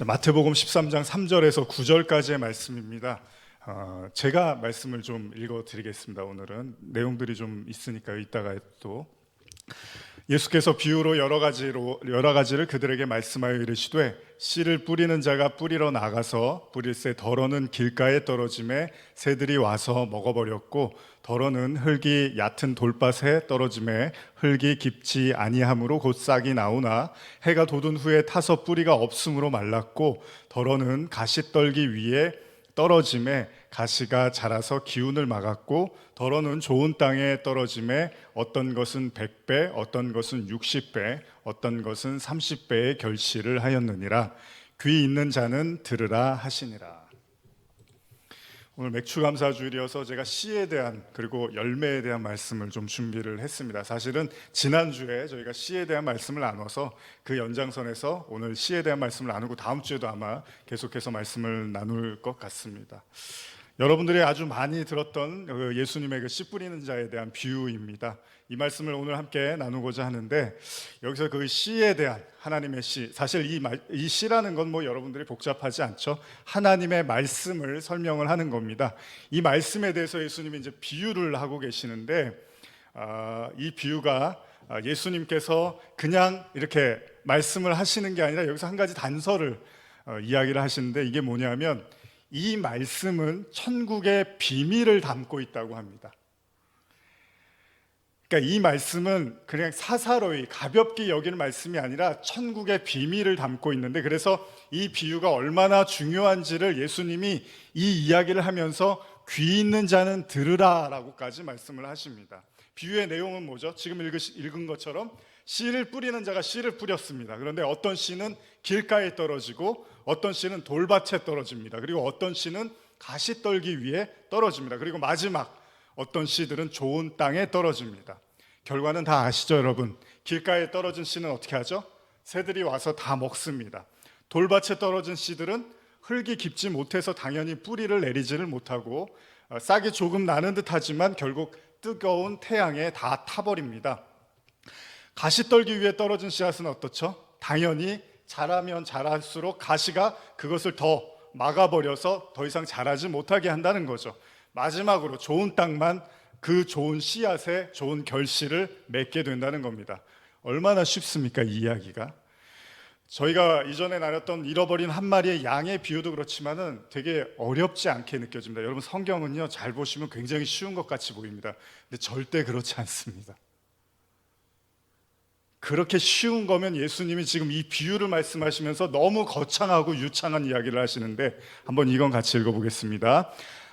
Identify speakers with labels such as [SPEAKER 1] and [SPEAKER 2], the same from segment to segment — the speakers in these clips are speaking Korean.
[SPEAKER 1] 마태복음 13장 3절에서 9절까지의 말씀입니다. 제가 말씀을 좀 읽어드리겠습니다. 오늘은 내용들이 좀 있으니까요. 이따가 또 예수께서 비유로 여러 가지를 그들에게 말씀하여 이르시되 씨를 뿌리는 자가 뿌리러 나가서 뿌릴새 덜어는 길가에 떨어짐에 새들이 와서 먹어버렸고 덜어는 흙이 얕은 돌밭에 떨어짐에 흙이 깊지 아니하므로 곧 싹이 나오나 해가 돋은 후에 타서 뿌리가 없으므로 말랐고 덜어는 가시떨기 위에 떨어짐에 가시가 자라서 기운을 막았고 덜어는 좋은 땅에 떨어짐에 어떤 것은 100배 어떤 것은 60배 어떤 것은 30배의 결실을 하였느니라. 귀 있는 자는 들으라 하시니라. 오늘 맥추감사주일이어서 제가 씨에 대한 그리고 열매에 대한 말씀을 좀 준비를 했습니다. 사실은 지난주에 저희가 씨에 대한 말씀을 나눠서 그 연장선에서 오늘 씨에 대한 말씀을 나누고 다음 주에도 아마 계속해서 말씀을 나눌 것 같습니다. 여러분들이 아주 많이 들었던 예수님의 그 씨 뿌리는 자에 대한 비유입니다. 이 말씀을 오늘 함께 나누고자 하는데 여기서 그 씨에 대한 하나님의 씨, 사실 이 씨라는 건 뭐 여러분들이 복잡하지 않죠. 하나님의 말씀을 설명을 하는 겁니다. 이 말씀에 대해서 예수님이 이제 비유를 하고 계시는데 이 비유가 예수님께서 그냥 이렇게 말씀을 하시는 게 아니라 여기서 한 가지 단서를 이야기를 하시는데 이게 뭐냐면 이 말씀은 천국의 비밀을 담고 있다고 합니다. 그러니까 이 말씀은 그냥 사사로이 가볍게 여기는 말씀이 아니라 천국의 비밀을 담고 있는데 그래서 이 비유가 얼마나 중요한지를 예수님이 이 이야기를 하면서 귀 있는 자는 들으라라고까지 말씀을 하십니다. 비유의 내용은 뭐죠? 지금 읽은 것처럼 씨를 뿌리는 자가 씨를 뿌렸습니다. 그런데 어떤 씨는 길가에 떨어지고 어떤 씨는 돌밭에 떨어집니다. 그리고 어떤 씨는 가시떨기 위에 떨어집니다. 그리고 마지막 어떤 씨들은 좋은 땅에 떨어집니다. 결과는 다 아시죠, 여러분? 길가에 떨어진 씨는 어떻게 하죠? 새들이 와서 다 먹습니다. 돌밭에 떨어진 씨들은 흙이 깊지 못해서 당연히 뿌리를 내리지를 못하고 싹이 조금 나는 듯 하지만 결국 뜨거운 태양에 다 타버립니다. 가시떨기 위에 떨어진 씨앗은 어떻죠? 당연히 자라면 자랄수록 가시가 그것을 더 막아버려서 더 이상 자라지 못하게 한다는 거죠. 마지막으로 좋은 땅만 그 좋은 씨앗에 좋은 결실을 맺게 된다는 겁니다. 얼마나 쉽습니까, 이 이야기가? 저희가 이전에 나눴던 잃어버린 한 마리의 양의 비유도 그렇지만은 되게 어렵지 않게 느껴집니다. 여러분 성경은요, 잘 보시면 굉장히 쉬운 것 같이 보입니다. 근데 절대 그렇지 않습니다. 그렇게 쉬운 거면 예수님이 지금 이 비유를 말씀하시면서 너무 거창하고 유창한 이야기를 하시는데 한번 이건 같이 읽어보겠습니다.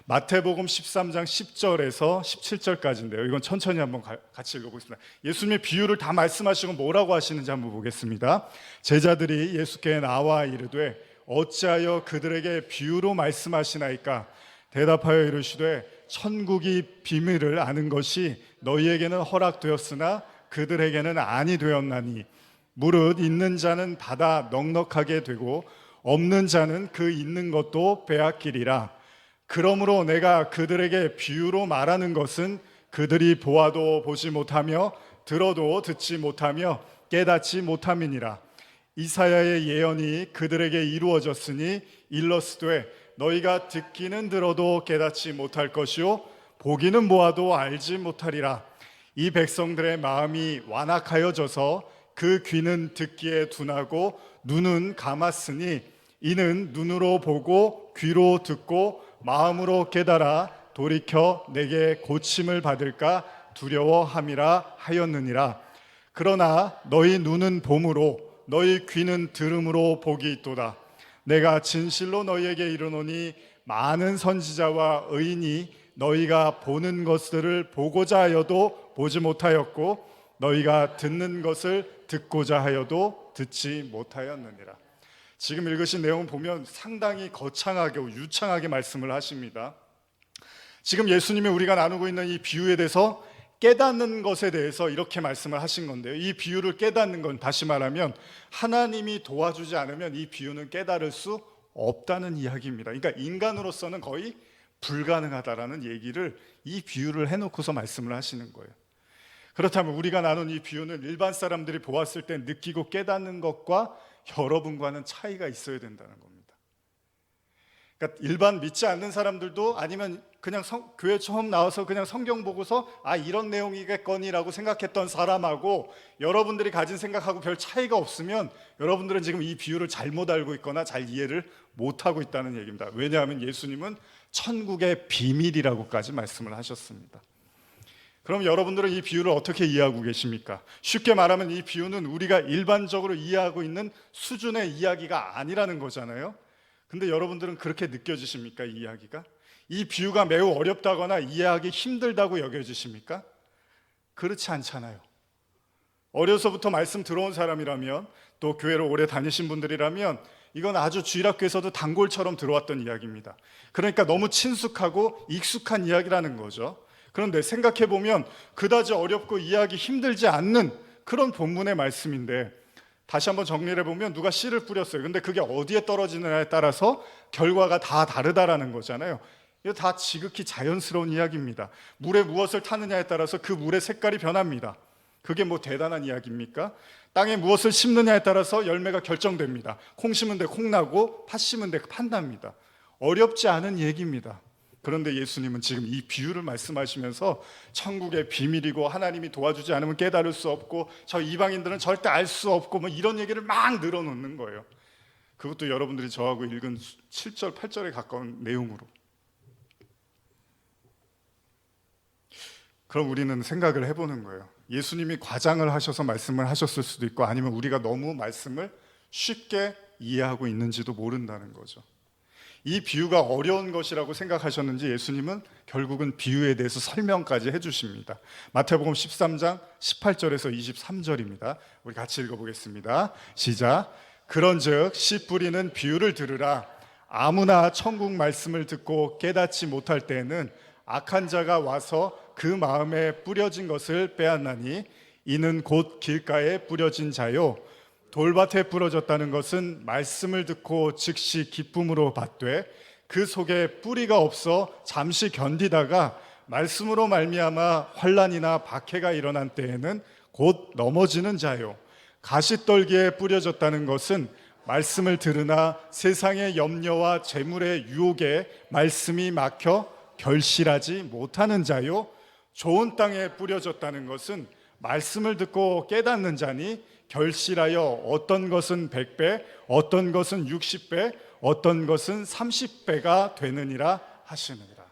[SPEAKER 1] 마태복음 13장 10절에서 17절까지인데요. 이건 천천히 한번 같이 읽어보겠습니다. 예수님의 비유를 다 말씀하시고 뭐라고 하시는지 한번 보겠습니다. 제자들이 예수께 나와 이르되 어찌하여 그들에게 비유로 말씀하시나이까? 대답하여 이르시되 천국이 비밀을 아는 것이 너희에게는 허락되었으나 그들에게는 아니 되었나니 무릇 있는 자는 받아 넉넉하게 되고 없는 자는 그 있는 것도 빼앗기리라. 그러므로 내가 그들에게 비유로 말하는 것은 그들이 보아도 보지 못하며 들어도 듣지 못하며 깨닫지 못함이니라. 이사야의 예언이 그들에게 이루어졌으니 일러스되 너희가 듣기는 들어도 깨닫지 못할 것이요 보기는 보아도 알지 못하리라. 이 백성들의 마음이 완악하여져서 그 귀는 듣기에 둔하고 눈은 감았으니 이는 눈으로 보고 귀로 듣고 마음으로 깨달아 돌이켜 내게 고침을 받을까 두려워함이라 하였느니라. 그러나 너희 눈은 봄으로 너희 귀는 들음으로 복이 있도다. 내가 진실로 너희에게 이르노니 많은 선지자와 의인이 너희가 보는 것들을 보고자 하여도 보지 못하였고 너희가 듣는 것을 듣고자 하여도 듣지 못하였느니라. 지금 읽으신 내용을 보면 상당히 거창하게 유창하게 말씀을 하십니다. 지금 예수님이 우리가 나누고 있는 이 비유에 대해서 깨닫는 것에 대해서 이렇게 말씀을 하신 건데요. 이 비유를 깨닫는 건 다시 말하면 하나님이 도와주지 않으면 이 비유는 깨달을 수 없다는 이야기입니다. 그러니까 인간으로서는 거의 불가능하다라는 얘기를 이 비유를 해놓고서 말씀을 하시는 거예요. 그렇다면 우리가 나눈 이 비유는 일반 사람들이 보았을 때 느끼고 깨닫는 것과 여러분과는 차이가 있어야 된다는 겁니다. 그러니까 일반 믿지 않는 사람들도 아니면 그냥 교회 처음 나와서 그냥 성경 보고서 이런 내용이겠거니라고 생각했던 사람하고 여러분들이 가진 생각하고 별 차이가 없으면 여러분들은 지금 이 비유를 잘못 알고 있거나 잘 이해를 못하고 있다는 얘기입니다. 왜냐하면 예수님은 천국의 비밀이라고까지 말씀을 하셨습니다. 그럼 여러분들은 이 비유를 어떻게 이해하고 계십니까? 쉽게 말하면 이 비유는 우리가 일반적으로 이해하고 있는 수준의 이야기가 아니라는 거잖아요. 근데 여러분들은 그렇게 느껴지십니까? 이 이야기가? 이 비유가 매우 어렵다거나 이해하기 힘들다고 여겨지십니까? 그렇지 않잖아요. 어려서부터 말씀 들어온 사람이라면, 또 교회를 오래 다니신 분들이라면 이건 아주 주일학교에서도 단골처럼 들어왔던 이야기입니다. 그러니까 너무 친숙하고 익숙한 이야기라는 거죠. 그런데 생각해보면 그다지 어렵고 이해하기 힘들지 않는 그런 본문의 말씀인데, 다시 한번 정리를 해보면 누가 씨를 뿌렸어요. 근데 그게 어디에 떨어지느냐에 따라서 결과가 다 다르다라는 거잖아요. 이거 다 지극히 자연스러운 이야기입니다. 물에 무엇을 타느냐에 따라서 그 물의 색깔이 변합니다. 그게 뭐 대단한 이야기입니까? 땅에 무엇을 심느냐에 따라서 열매가 결정됩니다. 콩 심은 데 콩 나고 팥 심은 데 팥 납니다. 어렵지 않은 얘기입니다. 그런데 예수님은 지금 이 비유를 말씀하시면서 천국의 비밀이고 하나님이 도와주지 않으면 깨달을 수 없고 저 이방인들은 절대 알 수 없고 뭐 이런 얘기를 막 늘어놓는 거예요. 그것도 여러분들이 저하고 읽은 7절, 8절에 가까운 내용으로. 그럼 우리는 생각을 해보는 거예요. 예수님이 과장을 하셔서 말씀을 하셨을 수도 있고 아니면 우리가 너무 말씀을 쉽게 이해하고 있는지도 모른다는 거죠. 이 비유가 어려운 것이라고 생각하셨는지 예수님은 결국은 비유에 대해서 설명까지 해주십니다. 마태복음 13장 18절에서 23절입니다. 우리 같이 읽어보겠습니다. 시작. 그런즉 씨 뿌리는 비유를 들으라. 아무나 천국 말씀을 듣고 깨닫지 못할 때에는 악한 자가 와서 그 마음에 뿌려진 것을 빼앗나니 이는 곧 길가에 뿌려진 자요 돌밭에 부러졌다는 것은 말씀을 듣고 즉시 기쁨으로 받되 그 속에 뿌리가 없어 잠시 견디다가 말씀으로 말미암아 환난이나 박해가 일어난 때에는 곧 넘어지는 자요 가시떨기에 뿌려졌다는 것은 말씀을 들으나 세상의 염려와 재물의 유혹에 말씀이 막혀 결실하지 못하는 자요 좋은 땅에 뿌려졌다는 것은 말씀을 듣고 깨닫는 자니 결실하여 어떤 것은 100배, 어떤 것은 60배, 어떤 것은 30배가 되느니라 하시느니라.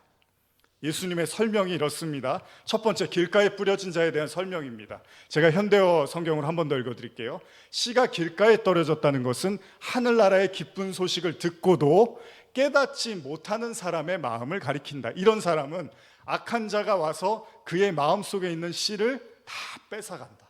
[SPEAKER 1] 예수님의 설명이 이렇습니다. 첫 번째, 길가에 뿌려진 자에 대한 설명입니다. 제가 현대어 성경을 한 번 더 읽어드릴게요. 씨가 길가에 떨어졌다는 것은 하늘나라의 기쁜 소식을 듣고도 깨닫지 못하는 사람의 마음을 가리킨다. 이런 사람은 악한 자가 와서 그의 마음속에 있는 씨를 다 뺏어간다.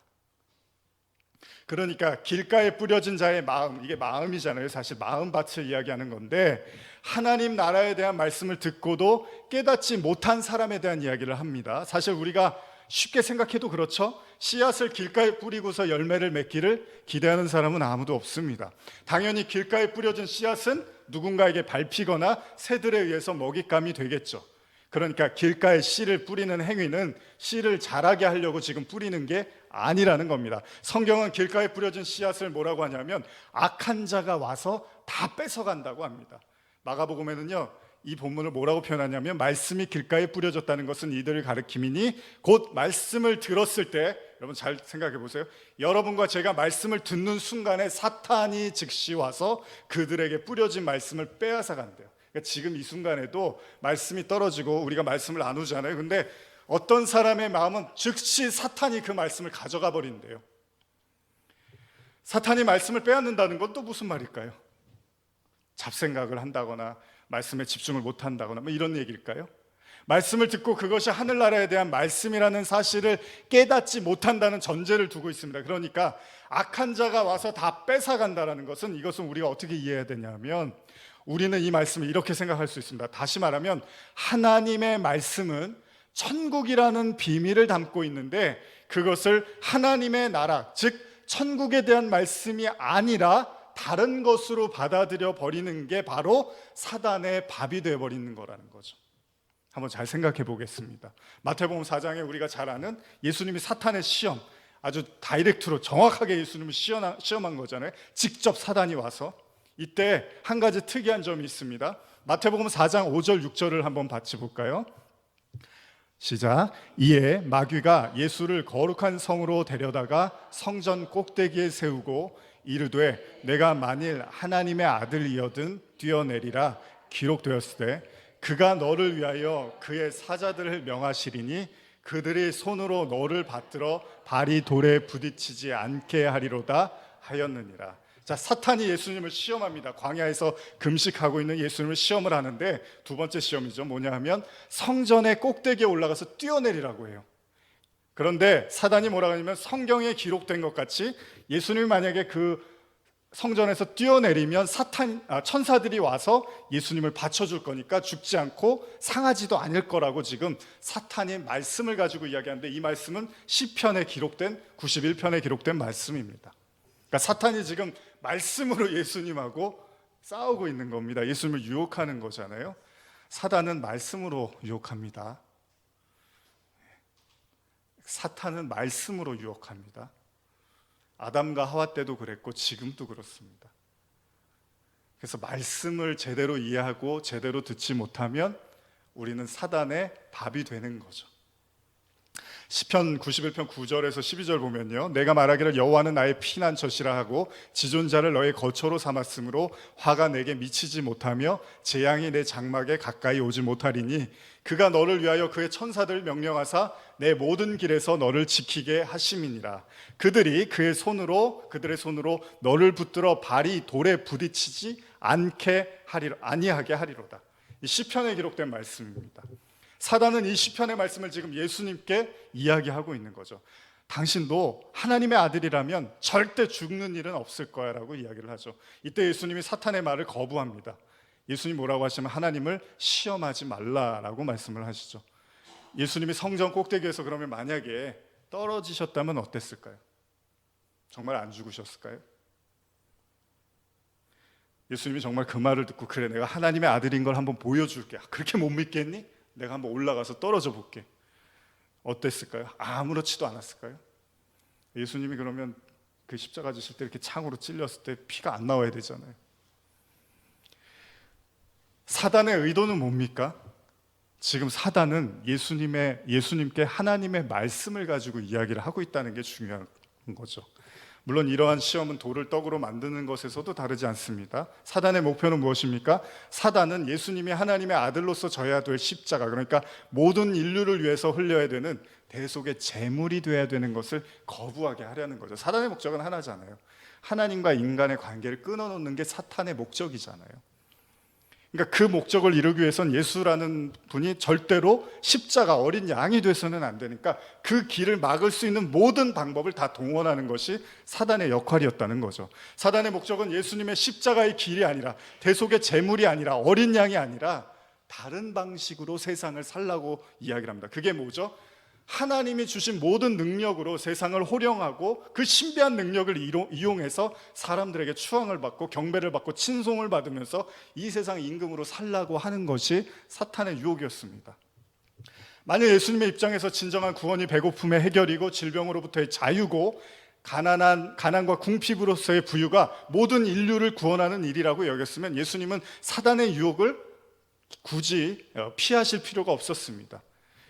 [SPEAKER 1] 그러니까 길가에 뿌려진 자의 마음, 이게 마음이잖아요. 사실 마음밭을 이야기하는 건데 하나님 나라에 대한 말씀을 듣고도 깨닫지 못한 사람에 대한 이야기를 합니다. 사실 우리가 쉽게 생각해도 그렇죠. 씨앗을 길가에 뿌리고서 열매를 맺기를 기대하는 사람은 아무도 없습니다. 당연히 길가에 뿌려진 씨앗은 누군가에게 밟히거나 새들에 의해서 먹잇감이 되겠죠. 그러니까 길가에 씨를 뿌리는 행위는 씨를 자라게 하려고 지금 뿌리는 게 아니라는 겁니다. 성경은 길가에 뿌려진 씨앗을 뭐라고 하냐면 악한 자가 와서 다 뺏어간다고 합니다. 마가복음에는요, 이 본문을 뭐라고 표현하냐면 말씀이 길가에 뿌려졌다는 것은 이들을 가리킴이니 곧 말씀을 들었을 때, 여러분 잘 생각해 보세요. 여러분과 제가 말씀을 듣는 순간에 사탄이 즉시 와서 그들에게 뿌려진 말씀을 빼앗아 간대요. 그러니까 지금 이 순간에도 말씀이 떨어지고 우리가 말씀을 나누잖아요. 근데 어떤 사람의 마음은 즉시 사탄이 그 말씀을 가져가 버린대요. 사탄이 말씀을 빼앗는다는 건 또 무슨 말일까요? 잡생각을 한다거나 말씀에 집중을 못한다거나 뭐 이런 얘기일까요? 말씀을 듣고 그것이 하늘나라에 대한 말씀이라는 사실을 깨닫지 못한다는 전제를 두고 있습니다. 그러니까 악한 자가 와서 다 뺏어간다는 것은, 이것은 우리가 어떻게 이해해야 되냐면 우리는 이 말씀을 이렇게 생각할 수 있습니다. 다시 말하면 하나님의 말씀은 천국이라는 비밀을 담고 있는데 그것을 하나님의 나라, 즉 천국에 대한 말씀이 아니라 다른 것으로 받아들여 버리는 게 바로 사단의 밥이 되어 버리는 거라는 거죠. 한번 잘 생각해 보겠습니다. 마태복음 4장에 우리가 잘 아는 예수님이 사탄의 시험, 아주 다이렉트로 정확하게 예수님을 시험한 거잖아요. 직접 사단이 와서. 이때 한 가지 특이한 점이 있습니다. 마태복음 4장 5절 6절을 한번 같이 볼까요? 시작. 이에 마귀가 예수를 거룩한 성으로 데려다가 성전 꼭대기에 세우고 이르되 내가 만일 하나님의 아들이여든 뛰어내리라 기록되었을 때 그가 너를 위하여 그의 사자들을 명하시리니 그들이 손으로 너를 받들어 발이 돌에 부딪히지 않게 하리로다 하였느니라. 자, 사탄이 예수님을 시험합니다. 광야에서 금식하고 있는 예수님을 시험을 하는데 두 번째 시험이죠. 뭐냐 하면 성전의 꼭대기에 올라가서 뛰어내리라고 해요. 그런데 사단이 뭐라고 하냐면 성경에 기록된 것 같이 예수님이 만약에 그 성전에서 뛰어내리면 천사들이 와서 예수님을 받쳐줄 거니까 죽지 않고 상하지도 않을 거라고 지금 사탄이 말씀을 가지고 이야기하는데 이 말씀은 시편에 기록된 91편에 기록된 말씀입니다. 그러니까 사탄이 지금 말씀으로 예수님하고 싸우고 있는 겁니다. 예수님을 유혹하는 거잖아요. 사단은 말씀으로 유혹합니다. 사탄은 말씀으로 유혹합니다. 아담과 하와 때도 그랬고 지금도 그렇습니다. 그래서 말씀을 제대로 이해하고 제대로 듣지 못하면 우리는 사단의 밥이 되는 거죠. 시편 91편 9절에서 12절 보면요, 내가 말하기를 여호와는 나의 피난 젖이라 하고 지존자를 너의 거처로 삼았으므로 화가 내게 미치지 못하며 재앙이 내 장막에 가까이 오지 못하리니 그가 너를 위하여 그의 천사들을 명령하사 내 모든 길에서 너를 지키게 하심이니라. 그들의 손으로 너를 붙들어 발이 돌에 부딪히지 아니하게 하리로다. 이 시편에 기록된 말씀입니다. 사단은 이 시편의 말씀을 지금 예수님께 이야기하고 있는 거죠. 당신도 하나님의 아들이라면 절대 죽는 일은 없을 거야 라고 이야기를 하죠. 이때 예수님이 사탄의 말을 거부합니다. 예수님이 뭐라고 하시면 하나님을 시험하지 말라라고 말씀을 하시죠. 예수님이 성전 꼭대기에서 그러면 만약에 떨어지셨다면 어땠을까요? 정말 안 죽으셨을까요? 예수님이 정말 그 말을 듣고 그래 내가 하나님의 아들인 걸 한번 보여줄게. 그렇게 못 믿겠니? 내가 한번 올라가서 떨어져 볼게. 어땠을까요? 아무렇지도 않았을까요? 예수님이 그러면 그 십자가 지실 때 이렇게 창으로 찔렸을 때 피가 안 나와야 되잖아요. 사단의 의도는 뭡니까? 지금 사단은 예수님께 하나님의 말씀을 가지고 이야기를 하고 있다는 게 중요한 거죠. 물론 이러한 시험은 돌을 떡으로 만드는 것에서도 다르지 않습니다. 사단의 목표는 무엇입니까? 사단은 예수님이 하나님의 아들로서 져야 될 십자가, 그러니까 모든 인류를 위해서 흘려야 되는 대속의 제물이 되어야 되는 것을 거부하게 하려는 거죠. 사단의 목적은 하나잖아요. 하나님과 인간의 관계를 끊어놓는 게 사탄의 목적이잖아요. 그러니까 그 목적을 이루기 위해선 예수라는 분이 절대로 십자가 어린 양이 돼서는 안 되니까 그 길을 막을 수 있는 모든 방법을 다 동원하는 것이 사단의 역할이었다는 거죠. 사단의 목적은 예수님의 십자가의 길이 아니라 대속의 제물이 아니라 어린 양이 아니라 다른 방식으로 세상을 살라고 이야기를 합니다. 그게 뭐죠? 하나님이 주신 모든 능력으로 세상을 호령하고 그 신비한 능력을 이용해서 사람들에게 추앙을 받고 경배를 받고 친송을 받으면서 이 세상 임금으로 살라고 하는 것이 사탄의 유혹이었습니다. 만약 예수님의 입장에서 진정한 구원이 배고픔의 해결이고 질병으로부터의 자유고 가난과 궁핍으로서의 부유가 모든 인류를 구원하는 일이라고 여겼으면 예수님은 사단의 유혹을 굳이 피하실 필요가 없었습니다.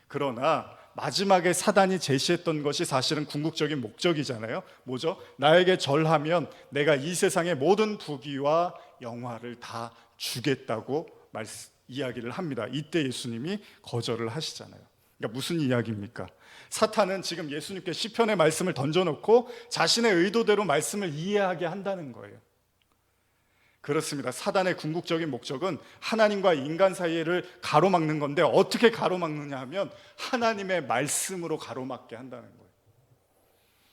[SPEAKER 1] 그러나 마지막에 사단이 제시했던 것이 사실은 궁극적인 목적이잖아요. 뭐죠? 나에게 절하면 내가 이 세상의 모든 부귀와 영화를 다 주겠다고 이야기를 합니다. 이때 예수님이 거절을 하시잖아요. 그러니까 무슨 이야기입니까? 사탄은 지금 예수님께 시편의 말씀을 던져놓고 자신의 의도대로 말씀을 이해하게 한다는 거예요. 그렇습니다. 사단의 궁극적인 목적은 하나님과 인간 사이를 가로막는 건데 어떻게 가로막느냐 하면 하나님의 말씀으로 가로막게 한다는 거예요.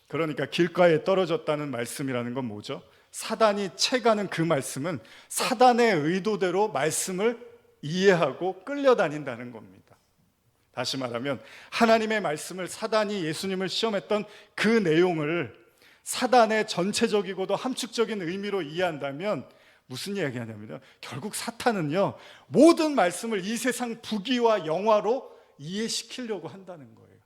[SPEAKER 1] 그러니까 길가에 떨어졌다는 말씀이라는 건 뭐죠? 사단이 채가는 그 말씀은 사단의 의도대로 말씀을 이해하고 끌려다닌다는 겁니다. 다시 말하면 하나님의 말씀을 사단이 예수님을 시험했던 그 내용을 사단의 전체적이고도 함축적인 의미로 이해한다면 무슨 이야기하냐면요, 결국 사탄은요 모든 말씀을 이 세상 부귀와 영화로 이해시키려고 한다는 거예요.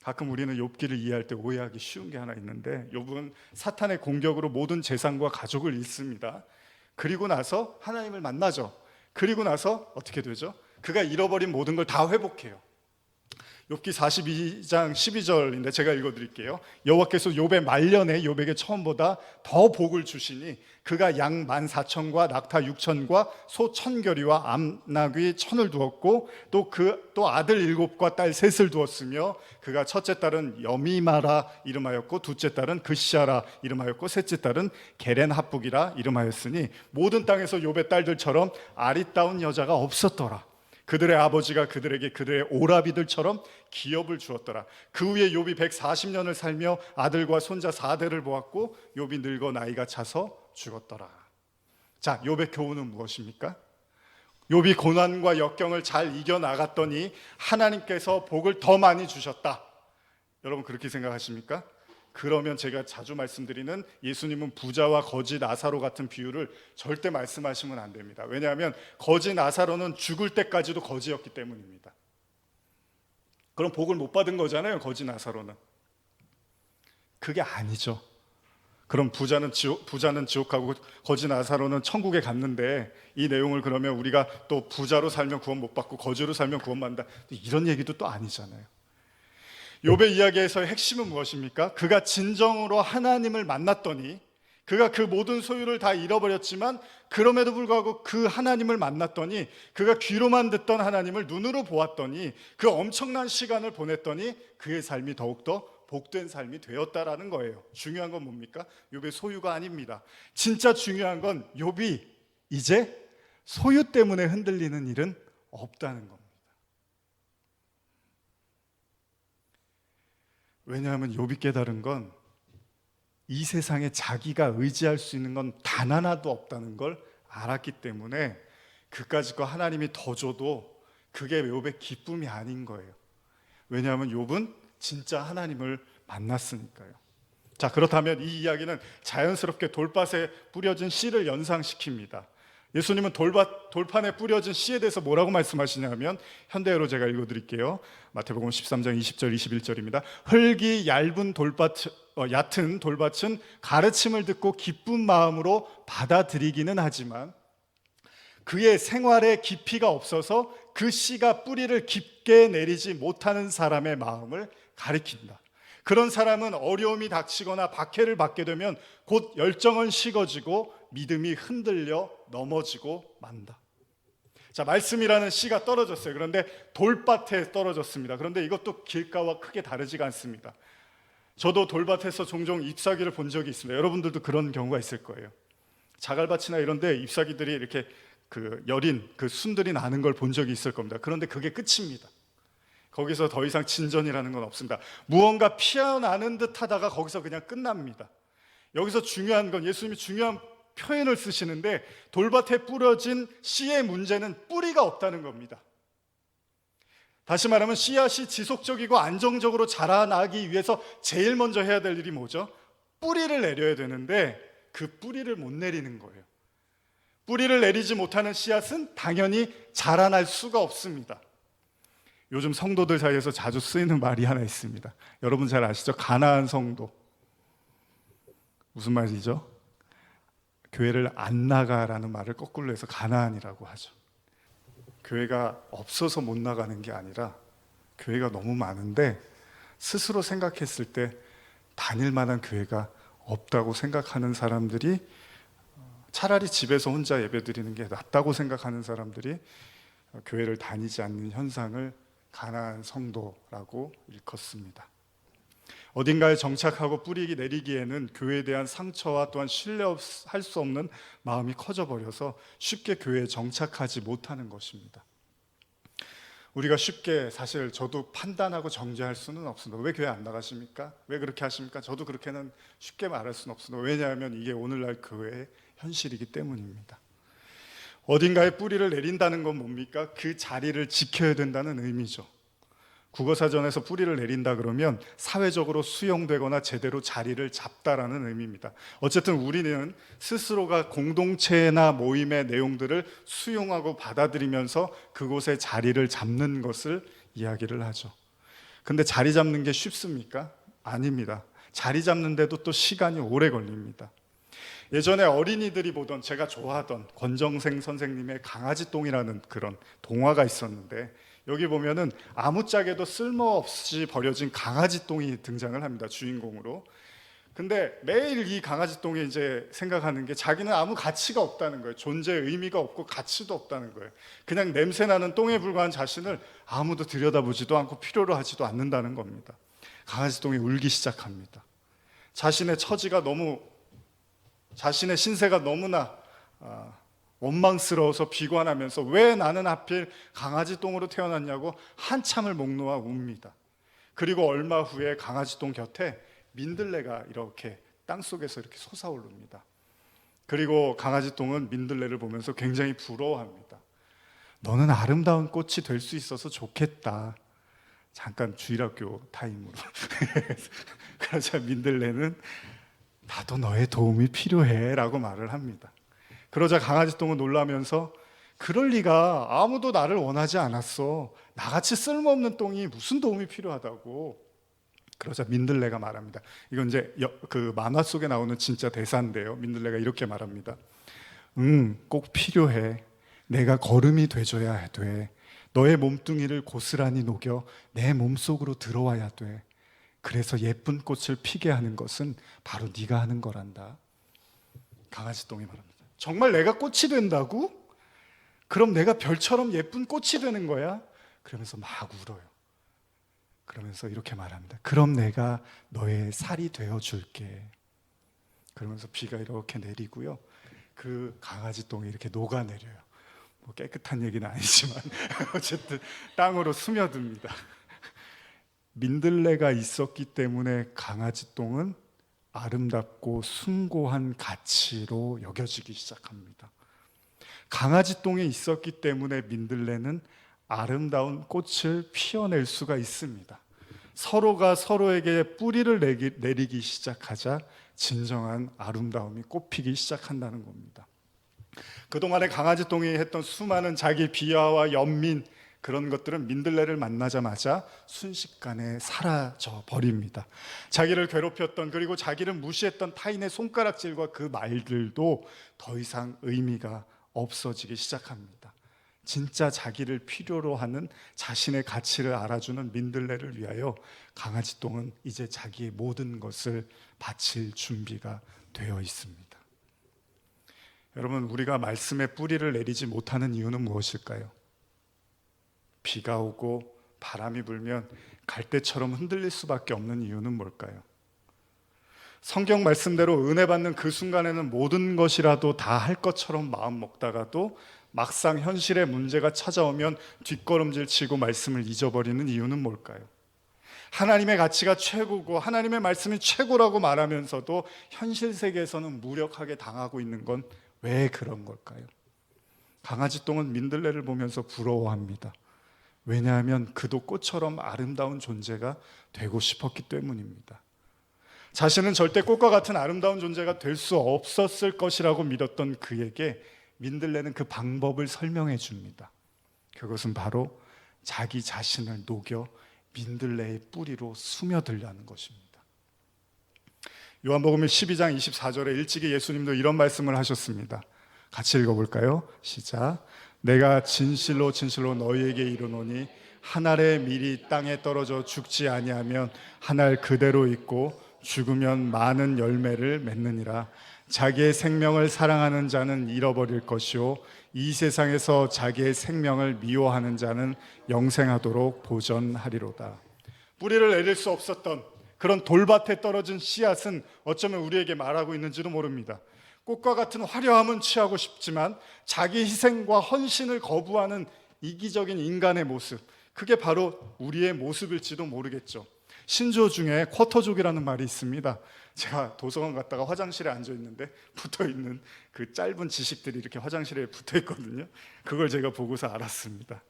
[SPEAKER 1] 가끔 우리는 욥기를 이해할 때 오해하기 쉬운 게 하나 있는데, 욥은 사탄의 공격으로 모든 재산과 가족을 잃습니다. 그리고 나서 하나님을 만나죠. 그리고 나서 어떻게 되죠? 그가 잃어버린 모든 걸 다 회복해요. 욥기 42장 12절인데 제가 읽어드릴게요. 여호와께서 욥의 말년에 욥에게 처음보다 더 복을 주시니 그가 양 14,000과 낙타 6,000과 소 1,000결이와 암나귀 1,000을 두었고 또 아들 7과 딸 3을 두었으며 그가 첫째 딸은 여미마라 이름하였고 둘째 딸은 그시아라 이름하였고 셋째 딸은 게렌합북이라 이름하였으니 모든 땅에서 욥의 딸들처럼 아리따운 여자가 없었더라. 그들의 아버지가 그들에게 그들의 오라비들처럼 기업을 주었더라. 그 후에 욥이 140년을 살며 아들과 손자 4대를 보았고 욥이 늙어 나이가 차서 죽었더라. 자, 욥의 교훈은 무엇입니까? 욥이 고난과 역경을 잘 이겨나갔더니 하나님께서 복을 더 많이 주셨다. 여러분 그렇게 생각하십니까? 그러면 제가 자주 말씀드리는 예수님은 부자와 거지 나사로 같은 비유를 절대 말씀하시면 안 됩니다. 왜냐하면 거지 나사로는 죽을 때까지도 거지였기 때문입니다. 그럼 복을 못 받은 거잖아요, 거지 나사로는. 그게 아니죠. 그럼 부자는 지옥하고 거지 나사로는 천국에 갔는데, 이 내용을 그러면 우리가 또 부자로 살면 구원 못 받고 거지로 살면 구원 받는다, 이런 얘기도 또 아니잖아요. 욥의 이야기에서의 핵심은 무엇입니까? 그가 진정으로 하나님을 만났더니, 그가 그 모든 소유를 다 잃어버렸지만 그럼에도 불구하고 그 하나님을 만났더니, 그가 귀로만 듣던 하나님을 눈으로 보았더니, 그 엄청난 시간을 보냈더니 그의 삶이 더욱더 복된 삶이 되었다라는 거예요. 중요한 건 뭡니까? 욥의 소유가 아닙니다. 진짜 중요한 건 욥이 이제 소유 때문에 흔들리는 일은 없다는 겁니다. 왜냐하면 욥이 깨달은 건 이 세상에 자기가 의지할 수 있는 건 단 하나도 없다는 걸 알았기 때문에 그까짓 거 하나님이 더 줘도 그게 욥의 기쁨이 아닌 거예요. 왜냐하면 욥은 진짜 하나님을 만났으니까요. 자, 그렇다면 이 이야기는 자연스럽게 돌밭에 뿌려진 씨를 연상시킵니다. 예수님은 돌판에 뿌려진 씨에 대해서 뭐라고 말씀하시냐면, 현대어로 제가 읽어드릴게요. 마태복음 13장 20절 21절입니다. 흙이 얇은 얕은 돌밭은 가르침을 듣고 기쁜 마음으로 받아들이기는 하지만 그의 생활에 깊이가 없어서 그 씨가 뿌리를 깊게 내리지 못하는 사람의 마음을 가리킨다. 그런 사람은 어려움이 닥치거나 박해를 받게 되면 곧 열정은 식어지고 믿음이 흔들려 넘어지고 만다. 자, 말씀이라는 씨가 떨어졌어요. 그런데 돌밭에 떨어졌습니다. 그런데 이것도 길가와 크게 다르지가 않습니다. 저도 돌밭에서 종종 잎사귀를 본 적이 있습니다. 여러분들도 그런 경우가 있을 거예요. 자갈밭이나 이런 데 잎사귀들이 이렇게 여린 순들이 나는 걸 본 적이 있을 겁니다. 그런데 그게 끝입니다. 거기서 더 이상 진전이라는 건 없습니다. 무언가 피어나는 듯 하다가 거기서 그냥 끝납니다. 여기서 중요한 건, 예수님이 중요한 표현을 쓰시는데, 돌밭에 뿌려진 씨의 문제는 뿌리가 없다는 겁니다. 다시 말하면 씨앗이 지속적이고 안정적으로 자라나기 위해서 제일 먼저 해야 될 일이 뭐죠? 뿌리를 내려야 되는데 그 뿌리를 못 내리는 거예요. 뿌리를 내리지 못하는 씨앗은 당연히 자라날 수가 없습니다. 요즘 성도들 사이에서 자주 쓰이는 말이 하나 있습니다. 여러분 잘 아시죠? 가나안 성도. 무슨 말이죠? 교회를 안 나가라는 말을 거꾸로 해서 가나안이라고 하죠. 교회가 없어서 못 나가는 게 아니라 교회가 너무 많은데 스스로 생각했을 때 다닐 만한 교회가 없다고 생각하는 사람들이, 차라리 집에서 혼자 예배드리는 게 낫다고 생각하는 사람들이 교회를 다니지 않는 현상을 가나안 성도라고 일컫습니다. 어딘가에 정착하고 뿌리 내리기에는 교회에 대한 상처와 또한 신뢰할 수 없는 마음이 커져버려서 쉽게 교회에 정착하지 못하는 것입니다. 우리가 쉽게, 사실 저도 판단하고 정죄할 수는 없습니다. 왜 교회 안 나가십니까? 왜 그렇게 하십니까? 저도 그렇게는 쉽게 말할 수는 없습니다. 왜냐하면 이게 오늘날 교회의 현실이기 때문입니다. 어딘가에 뿌리를 내린다는 건 뭡니까? 그 자리를 지켜야 된다는 의미죠. 국어사전에서 뿌리를 내린다 그러면 사회적으로 수용되거나 제대로 자리를 잡다라는 의미입니다. 어쨌든 우리는 스스로가 공동체나 모임의 내용들을 수용하고 받아들이면서 그곳에 자리를 잡는 것을 이야기를 하죠. 근데 자리 잡는 게 쉽습니까? 아닙니다. 자리 잡는데도 또 시간이 오래 걸립니다. 예전에 어린이들이 보던, 제가 좋아하던 권정생 선생님의 강아지똥이라는 그런 동화가 있었는데, 여기 보면은 아무짝에도 쓸모없이 버려진 강아지똥이 등장을 합니다, 주인공으로. 근데 매일 이 강아지똥이 이제 생각하는 게 자기는 아무 가치가 없다는 거예요. 존재의 의미가 없고 가치도 없다는 거예요. 그냥 냄새나는 똥에 불과한 자신을 아무도 들여다보지도 않고 필요로 하지도 않는다는 겁니다. 강아지똥이 울기 시작합니다. 자신의 처지가 너무, 자신의 신세가 너무나 원망스러워서 비관하면서 왜 나는 하필 강아지똥으로 태어났냐고 한참을 목 놓아 웁니다. 그리고 얼마 후에 강아지똥 곁에 민들레가 이렇게 땅속에서 이렇게 솟아오릅니다. 그리고 강아지똥은 민들레를 보면서 굉장히 부러워합니다. 너는 아름다운 꽃이 될 수 있어서 좋겠다. 잠깐 주일학교 타임으로. 그러자 민들레는 나도 너의 도움이 필요해 라고 말을 합니다. 그러자 강아지똥은 놀라면서 그럴 리가, 아무도 나를 원하지 않았어. 나같이 쓸모없는 똥이 무슨 도움이 필요하다고. 그러자 민들레가 말합니다. 이건 이제 그 만화 속에 나오는 진짜 대사인데요. 민들레가 이렇게 말합니다. 꼭 필요해. 내가 거름이 돼줘야 돼. 너의 몸뚱이를 고스란히 녹여 내 몸속으로 들어와야 돼. 그래서 예쁜 꽃을 피게 하는 것은 바로 네가 하는 거란다. 강아지똥이 말합니다. 정말 내가 꽃이 된다고? 그럼 내가 별처럼 예쁜 꽃이 되는 거야? 그러면서 막 울어요. 그러면서 이렇게 말합니다. 그럼 내가 너의 살이 되어줄게. 그러면서 비가 이렇게 내리고요. 그 강아지똥이 이렇게 녹아내려요. 뭐 깨끗한 얘기는 아니지만 어쨌든 땅으로 스며듭니다. 민들레가 있었기 때문에 강아지똥은 아름답고 숭고한 가치로 여겨지기 시작합니다. 강아지똥이 있었기 때문에 민들레는 아름다운 꽃을 피워낼 수가 있습니다. 서로가 서로에게 뿌리를 내리기 시작하자 진정한 아름다움이 꽃피기 시작한다는 겁니다. 그동안에 강아지똥이 했던 수많은 자기 비하와 연민, 그런 것들은 민들레를 만나자마자 순식간에 사라져 버립니다. 자기를 괴롭혔던, 그리고 자기를 무시했던 타인의 손가락질과 그 말들도 더 이상 의미가 없어지기 시작합니다. 진짜 자기를 필요로 하는 자신의 가치를 알아주는 민들레를 위하여 강아지똥은 이제 자기의 모든 것을 바칠 준비가 되어 있습니다. 여러분, 우리가 말씀에 뿌리를 내리지 못하는 이유는 무엇일까요? 비가 오고 바람이 불면 갈대처럼 흔들릴 수밖에 없는 이유는 뭘까요? 성경 말씀대로 은혜 받는 그 순간에는 모든 것이라도 다 할 것처럼 마음 먹다가도 막상 현실의 문제가 찾아오면 뒷걸음질 치고 말씀을 잊어버리는 이유는 뭘까요? 하나님의 가치가 최고고 하나님의 말씀이 최고라고 말하면서도 현실 세계에서는 무력하게 당하고 있는 건 왜 그런 걸까요? 강아지똥은 민들레를 보면서 부러워합니다. 왜냐하면 그도 꽃처럼 아름다운 존재가 되고 싶었기 때문입니다. 자신은 절대 꽃과 같은 아름다운 존재가 될 수 없었을 것이라고 믿었던 그에게 민들레는 그 방법을 설명해 줍니다. 그것은 바로 자기 자신을 녹여 민들레의 뿌리로 스며들려는 것입니다. 요한복음 12장 24절에 일찍이 예수님도 이런 말씀을 하셨습니다. 같이 읽어볼까요? 시작. 내가 진실로 진실로 너희에게 이르노니 한 알의 밀이 땅에 떨어져 죽지 아니하면 한 알 그대로 있고 죽으면 많은 열매를 맺느니라. 자기의 생명을 사랑하는 자는 잃어버릴 것이요 이 세상에서 자기의 생명을 미워하는 자는 영생하도록 보전하리로다. 뿌리를 내릴 수 없었던 그런 돌밭에 떨어진 씨앗은 어쩌면 우리에게 말하고 있는지도 모릅니다. 꽃과 같은 화려함은 취하고 싶지만 자기 희생과 헌신을 거부하는 이기적인 인간의 모습, 그게 바로 우리의 모습일지도 모르겠죠. 신조 중에 쿼터족이라는 말이 있습니다. 제가 도서관 갔다가 화장실에 앉아 있는데 붙어있는 그 짧은 지식들이 이렇게 화장실에 붙어 있거든요. 그걸 제가 보고서 알았습니다.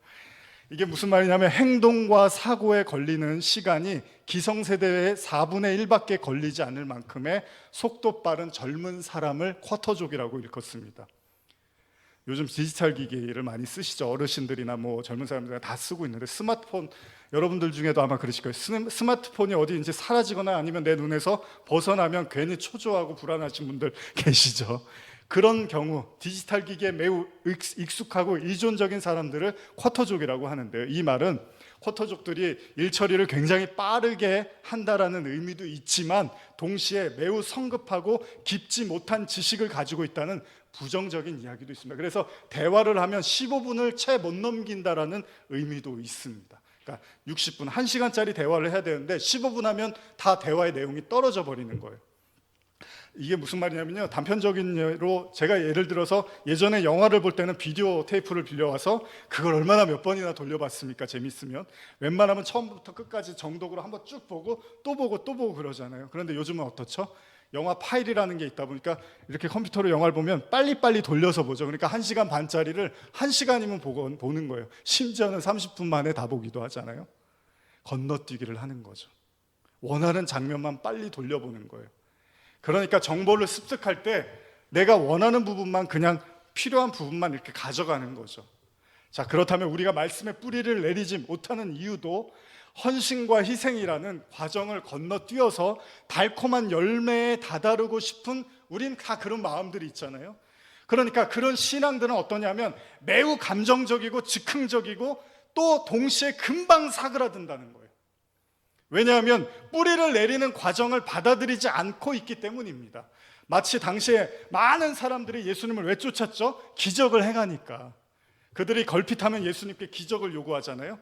[SPEAKER 1] 이게 무슨 말이냐면 행동과 사고에 걸리는 시간이 기성세대의 4분의 1밖에 걸리지 않을 만큼의 속도 빠른 젊은 사람을 쿼터족이라고 일컫습니다. 요즘 디지털 기기를 많이 쓰시죠. 어르신들이나 뭐 젊은 사람들이 다 쓰고 있는데, 스마트폰, 여러분들 중에도 아마 그러실 거예요. 스마트폰이 어디 이제 사라지거나 아니면 내 눈에서 벗어나면 괜히 초조하고 불안하신 분들 계시죠. 그런 경우 디지털 기기에 매우 익숙하고 의존적인 사람들을 쿼터족이라고 하는데요. 이 말은 쿼터족들이 일 처리를 굉장히 빠르게 한다라는 의미도 있지만, 동시에 매우 성급하고 깊지 못한 지식을 가지고 있다는 부정적인 이야기도 있습니다. 그래서 대화를 하면 15분을 채 못 넘긴다라는 의미도 있습니다. 그러니까 60분, 1시간짜리 대화를 해야 되는데 15분 하면 다 대화의 내용이 떨어져 버리는 거예요. 이게 무슨 말이냐면요, 단편적인 예로 제가 예를 들어서 예전에 영화를 볼 때는 비디오 테이프를 빌려와서 그걸 얼마나 몇 번이나 돌려봤습니까? 재밌으면 웬만하면 처음부터 끝까지 정독으로 한번 쭉 보고 또 보고 또 보고 그러잖아요. 그런데 요즘은 어떻죠? 영화 파일이라는 게 있다 보니까 이렇게 컴퓨터로 영화를 보면 빨리빨리 돌려서 보죠. 그러니까 1시간 반짜리를 1시간이면 보는 거예요. 심지어는 30분 만에 다 보기도 하잖아요. 건너뛰기를 하는 거죠. 원하는 장면만 빨리 돌려보는 거예요. 그러니까 정보를 습득할 때 내가 원하는 부분만, 그냥 필요한 부분만 이렇게 가져가는 거죠. 자, 그렇다면 우리가 말씀의 뿌리를 내리지 못하는 이유도 헌신과 희생이라는 과정을 건너뛰어서 달콤한 열매에 다다르고 싶은, 우린 다 그런 마음들이 있잖아요. 그러니까 그런 신앙들은 어떠냐면 매우 감정적이고 즉흥적이고 또 동시에 금방 사그라든다는 거예요. 왜냐하면 뿌리를 내리는 과정을 받아들이지 않고 있기 때문입니다. 마치 당시에 많은 사람들이 예수님을 왜 쫓았죠? 기적을 행하니까. 그들이 걸핏하면 예수님께 기적을 요구하잖아요.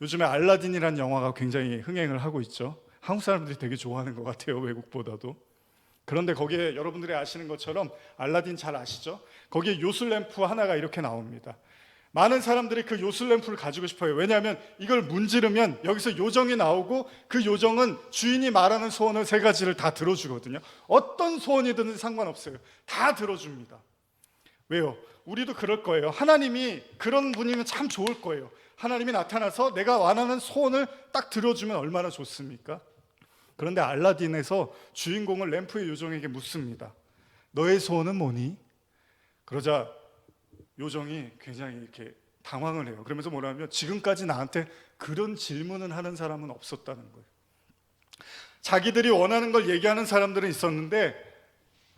[SPEAKER 1] 요즘에 알라딘이라는 영화가 굉장히 흥행을 하고 있죠. 한국 사람들이 되게 좋아하는 것 같아요, 외국보다도. 그런데 거기에 여러분들이 아시는 것처럼, 알라딘 잘 아시죠? 거기에 요술램프 하나가 이렇게 나옵니다. 많은 사람들이 그 요술램프를 가지고 싶어요. 왜냐하면 이걸 문지르면 여기서 요정이 나오고, 그 요정은 주인이 말하는 소원을 3가지를 다 들어주거든요. 어떤 소원이든 상관없어요. 다 들어줍니다. 왜요? 우리도 그럴 거예요. 하나님이 그런 분이면 참 좋을 거예요. 하나님이 나타나서 내가 원하는 소원을 딱 들어주면 얼마나 좋습니까? 그런데 알라딘에서 주인공을 램프의 요정에게 묻습니다. 너의 소원은 뭐니? 그러자 요정이 굉장히 이렇게 당황을 해요. 그러면서 뭐라면, 지금까지 나한테 그런 질문을 하는 사람은 없었다는 거예요. 자기들이 원하는 걸 얘기하는 사람들은 있었는데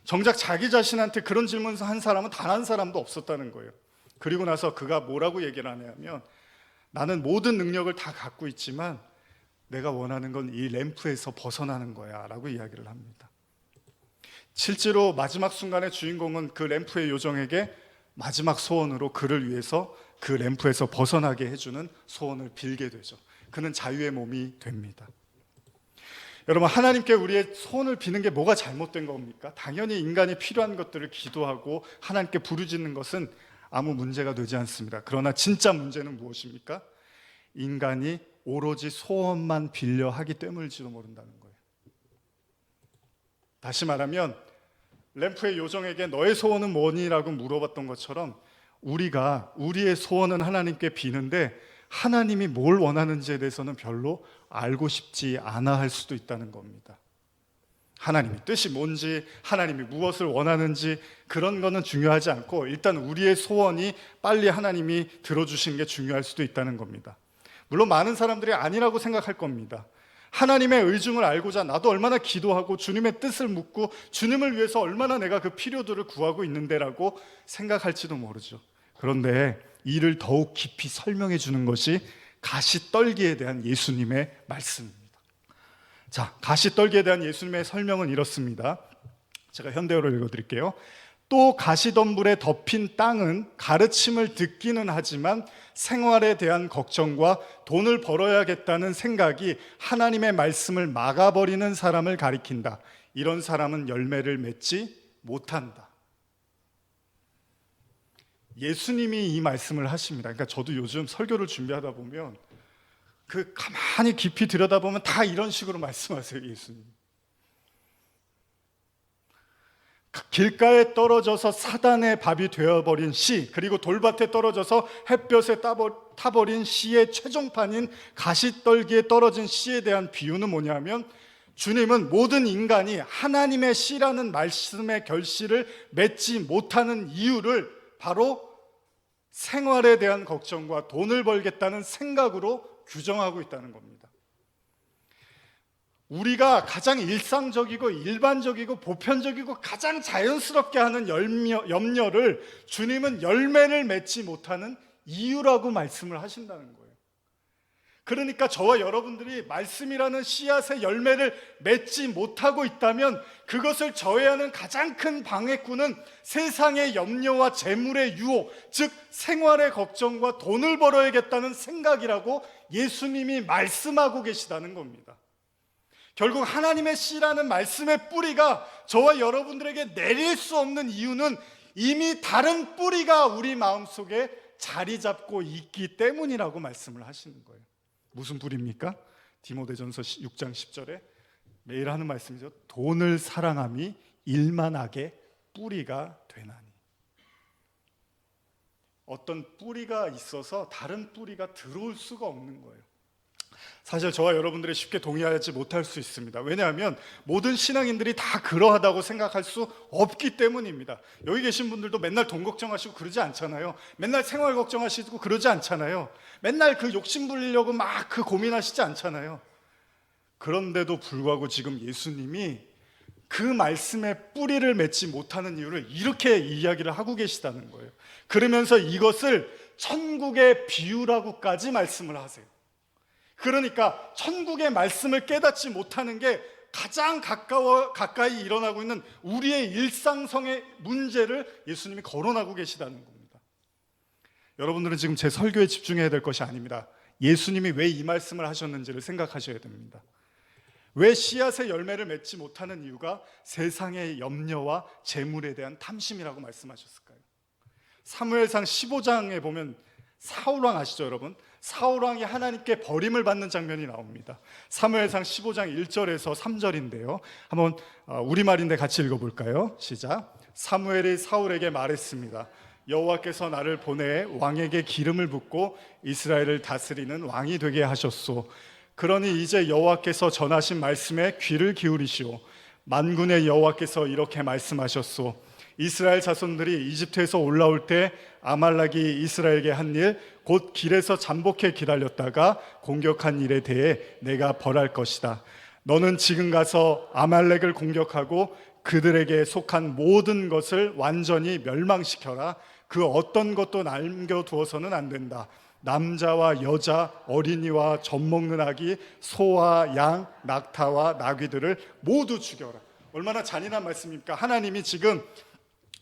[SPEAKER 1] 정작 자기 자신한테 그런 질문을 한 사람은 단 한 사람도 없었다는 거예요. 그리고 나서 그가 뭐라고 얘기를 하냐면, 나는 모든 능력을 다 갖고 있지만 내가 원하는 건 이 램프에서 벗어나는 거야 라고 이야기를 합니다. 실제로 마지막 순간에 주인공은 그 램프의 요정에게 마지막 소원으로 그를 위해서 그 램프에서 벗어나게 해주는 소원을 빌게 되죠. 그는 자유의 몸이 됩니다. 여러분, 하나님께 우리의 소원을 비는 게 뭐가 잘못된 겁니까? 당연히 인간이 필요한 것들을 기도하고 하나님께 부르짖는 것은 아무 문제가 되지 않습니다. 그러나 진짜 문제는 무엇입니까? 인간이 오로지 소원만 빌려 하기 때문일지도 모른다는 거예요. 다시 말하면 램프의 요정에게 너의 소원은 뭐니? 라고 물어봤던 것처럼, 우리가 우리의 소원은 하나님께 비는데 하나님이 뭘 원하는지에 대해서는 별로 알고 싶지 않아 할 수도 있다는 겁니다. 하나님의 뜻이 뭔지, 하나님이 무엇을 원하는지, 그런 거는 중요하지 않고 일단 우리의 소원이 빨리 하나님이 들어주시는 게 중요할 수도 있다는 겁니다. 물론 많은 사람들이 아니라고 생각할 겁니다. 하나님의 의중을 알고자 나도 얼마나 기도하고 주님의 뜻을 묻고 주님을 위해서 얼마나 내가 그 필요들을 구하고 있는데라고 생각할지도 모르죠. 그런데 이를 더욱 깊이 설명해 주는 것이 가시떨기에 대한 예수님의 말씀입니다. 자, 가시떨기에 대한 예수님의 설명은 이렇습니다. 제가 현대어로 읽어드릴게요. 또 가시덤불에 덮인 땅은 가르침을 듣기는 하지만 생활에 대한 걱정과 돈을 벌어야겠다는 생각이 하나님의 말씀을 막아버리는 사람을 가리킨다. 이런 사람은 열매를 맺지 못한다. 예수님이 이 말씀을 하십니다. 그러니까 저도 요즘 설교를 준비하다 보면 가만히 깊이 들여다보면 다 이런 식으로 말씀하세요, 예수님. 길가에 떨어져서 사단의 밥이 되어버린 씨, 그리고 돌밭에 떨어져서 햇볕에 타버린 씨의 최종판인 가시떨기에 떨어진 씨에 대한 비유는 뭐냐면, 주님은 모든 인간이 하나님의 씨라는 말씀의 결실을 맺지 못하는 이유를 바로 생활에 대한 걱정과 돈을 벌겠다는 생각으로 규정하고 있다는 겁니다. 우리가 가장 일상적이고 일반적이고 보편적이고 가장 자연스럽게 하는 염려를 주님은 열매를 맺지 못하는 이유라고 말씀을 하신다는 거예요. 그러니까 저와 여러분들이 말씀이라는 씨앗의 열매를 맺지 못하고 있다면 그것을 저해하는 가장 큰 방해꾼은 세상의 염려와 재물의 유혹, 즉 생활의 걱정과 돈을 벌어야겠다는 생각이라고 예수님이 말씀하고 계시다는 겁니다. 결국 하나님의 씨라는 말씀의 뿌리가 저와 여러분들에게 내릴 수 없는 이유는 이미 다른 뿌리가 우리 마음속에 자리 잡고 있기 때문이라고 말씀을 하시는 거예요. 무슨 뿌리입니까? 디모데전서 6장 10절에 매일 하는 말씀이죠. 돈을 사랑함이 일만하게 뿌리가 되나니. 어떤 뿌리가 있어서 다른 뿌리가 들어올 수가 없는 거예요. 사실 저와 여러분들이 쉽게 동의하지 못할 수 있습니다. 왜냐하면 모든 신앙인들이 다 그러하다고 생각할 수 없기 때문입니다. 여기 계신 분들도 맨날 돈 걱정하시고 그러지 않잖아요. 맨날 생활 걱정하시고 그러지 않잖아요. 맨날 그 욕심 부리려고 막 그 고민하시지 않잖아요. 그런데도 불구하고 지금 예수님이 그 말씀의 뿌리를 맺지 못하는 이유를 이렇게 이야기를 하고 계시다는 거예요. 그러면서 이것을 천국의 비유라고까지 말씀을 하세요. 그러니까 천국의 말씀을 깨닫지 못하는 게 가장 가까이 일어나고 있는 우리의 일상성의 문제를 예수님이 거론하고 계시다는 겁니다. 여러분들은 지금 제 설교에 집중해야 될 것이 아닙니다. 예수님이 왜 이 말씀을 하셨는지를 생각하셔야 됩니다. 왜 씨앗의 열매를 맺지 못하는 이유가 세상의 염려와 재물에 대한 탐심이라고 말씀하셨을까요? 사무엘상 15장에 보면 사울왕 아시죠, 여러분? 사울왕이 하나님께 버림을 받는 장면이 나옵니다. 사무엘상 15장 1절에서 3절인데요. 한번 우리말인데 같이 읽어볼까요? 시작. 사무엘이 사울에게 말했습니다. 여호와께서 나를 보내 왕에게 기름을 붓고 이스라엘을 다스리는 왕이 되게 하셨소. 그러니 이제 여호와께서 전하신 말씀에 귀를 기울이시오. 만군의 여호와께서 이렇게 말씀하셨소. 이스라엘 자손들이 이집트에서 올라올 때 아말렉이 이스라엘에게 한 일, 곧 길에서 잠복해 기다렸다가 공격한 일에 대해 내가 벌할 것이다. 너는 지금 가서 아말렉을 공격하고 그들에게 속한 모든 것을 완전히 멸망시켜라. 그 어떤 것도 남겨두어서는 안 된다. 남자와 여자, 어린이와 젖먹는 아기, 소와 양, 낙타와 나귀들을 모두 죽여라. 얼마나 잔인한 말씀입니까? 하나님이 지금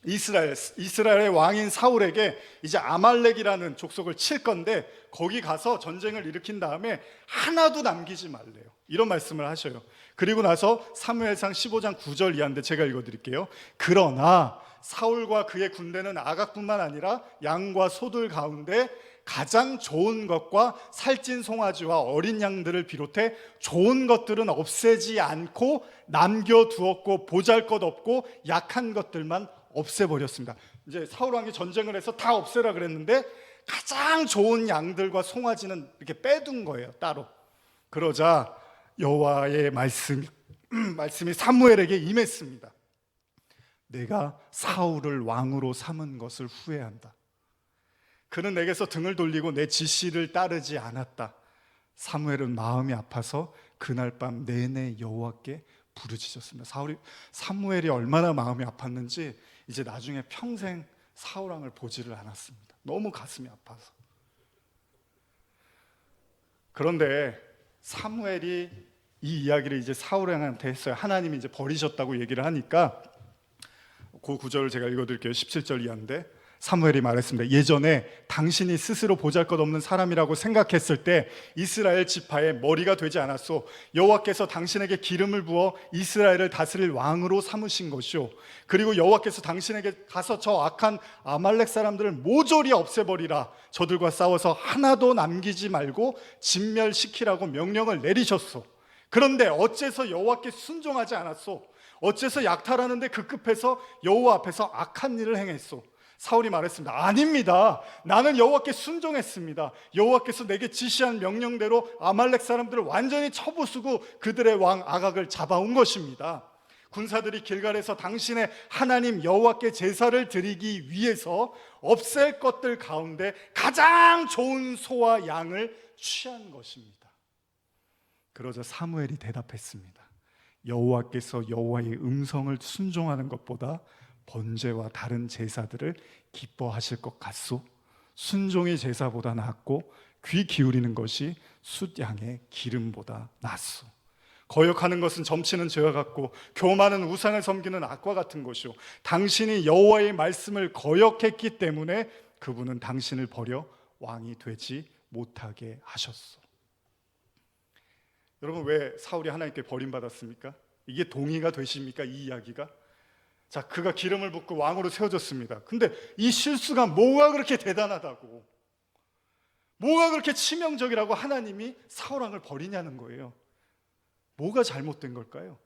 [SPEAKER 1] 이스라엘의 왕인 사울에게 이제 아말렉이라는 족속을 칠 건데 거기 가서 전쟁을 일으킨 다음에 하나도 남기지 말래요. 이런 말씀을 하셔요. 그리고 나서 사무엘상 15장 9절 이하인데 제가 읽어드릴게요. 그러나 사울과 그의 군대는 아각뿐만 아니라 양과 소들 가운데 가장 좋은 것과 살찐 송아지와 어린 양들을 비롯해 좋은 것들은 없애지 않고 남겨두었고 보잘것없고 약한 것들만 없애버렸습니다. 이제 사울왕이 전쟁을 해서 다 없애라 그랬는데 가장 좋은 양들과 송아지는 이렇게 빼둔 거예요, 따로. 그러자 여호와의 말씀이 사무엘에게 임했습니다. 내가 사울을 왕으로 삼은 것을 후회한다. 그는 내게서 등을 돌리고 내 지시를 따르지 않았다. 사무엘은 마음이 아파서 그날 밤 내내 여호와께 부르짖었습니다. 사무엘이 얼마나 마음이 아팠는지 이제 나중에 평생 사울왕을 보지를 않았습니다. 너무 가슴이 아파서. 그런데 사무엘이 이 이야기를 이제 사울왕한테 했어요. 하나님이 이제 버리셨다고 얘기를 하니까 그 구절을 제가 읽어드릴게요. 17절 이하인데 사무엘이 말했습니다. 예전에 당신이 스스로 보잘것없는 사람이라고 생각했을 때 이스라엘 지파의 머리가 되지 않았소. 여호와께서 당신에게 기름을 부어 이스라엘을 다스릴 왕으로 삼으신 것이오. 그리고 여호와께서 당신에게 가서 저 악한 아말렉 사람들을 모조리 없애버리라. 저들과 싸워서 하나도 남기지 말고 진멸시키라고 명령을 내리셨소. 그런데 어째서 여호와께 순종하지 않았소? 어째서 약탈하는데 급급해서 여호와 앞에서 악한 일을 행했소? 사울이 말했습니다. 아닙니다. 나는 여호와께 순종했습니다. 여호와께서 내게 지시한 명령대로 아말렉 사람들을 완전히 쳐부수고 그들의 왕 아각을 잡아온 것입니다. 군사들이 길갈에서 당신의 하나님 여호와께 제사를 드리기 위해서 없앨 것들 가운데 가장 좋은 소와 양을 취한 것입니다. 그러자 사무엘이 대답했습니다. 여호와께서 여호와의 음성을 순종하는 것보다 번제와 다른 제사들을 기뻐하실 것 같소? 순종이 제사보다 낫고 귀 기울이는 것이 숫양의 기름보다 낫소. 거역하는 것은 점치는 죄와 같고 교만은 우상을 섬기는 악과 같은 것이요 당신이 여호와의 말씀을 거역했기 때문에 그분은 당신을 버려 왕이 되지 못하게 하셨소. 여러분, 왜 사울이 하나님께 버림받았습니까? 이게 동의가 되십니까? 이 이야기가? 자, 그가 기름을 붓고 왕으로 세워졌습니다. 근데 이 실수가 뭐가 그렇게 대단하다고, 뭐가 그렇게 치명적이라고 하나님이 사울 왕을 버리냐는 거예요. 뭐가 잘못된 걸까요?